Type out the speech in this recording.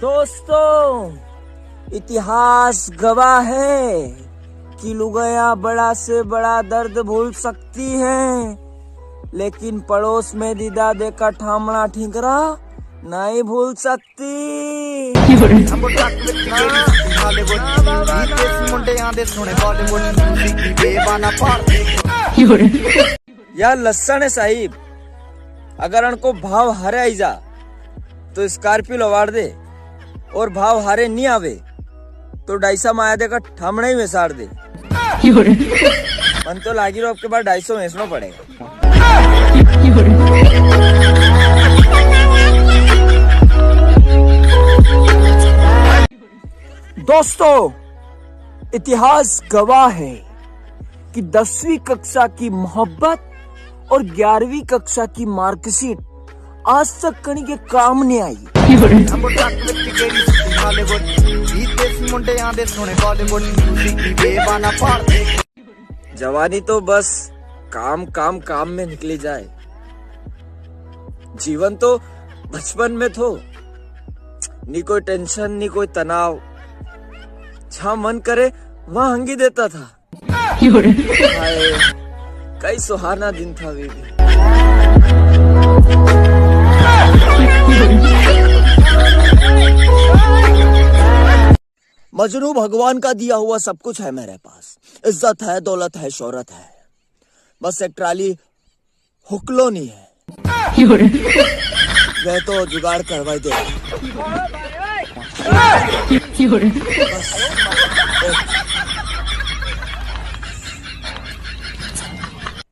दोस्तों, इतिहास गवाह है कि लुगाया बड़ा से बड़ा दर्द भूल सकती है, लेकिन पड़ोस में दीदा देखा ठामना ठीकरा नहीं भूल सकती। यार लस्सन है साहिब, अगर उनको भाव हारे आई जा तो स्कॉर्पियो लवाड़ दे, और भाव हारे नहीं आवे तो डाइसा माया देकर ठामना ही में साड़ दे। मन तो लागी रो आपके बाद 250 वेचना पड़ेगा। दोस्तों, इतिहास गवाह है कि 10वीं कक्षा की मोहब्बत और 11वीं कक्षा की मार्कशीट आज तक कहीं के काम नहीं आई। जवानी तो बस काम काम काम में निकली जाए, जीवन तो बचपन में थो, नी कोई टेंशन नी कोई तनाव, जहाँ मन करे वहाँ हंगी देता था। कई सुहाना दिन था वे भी। मजनू भगवान का दिया हुआ सब कुछ है मेरे पास, इज्जत है, दौलत है, शोहरत है, बस एक ट्राली हुकलो नहीं है। वह तो जुगाड़ करवाई दे। बस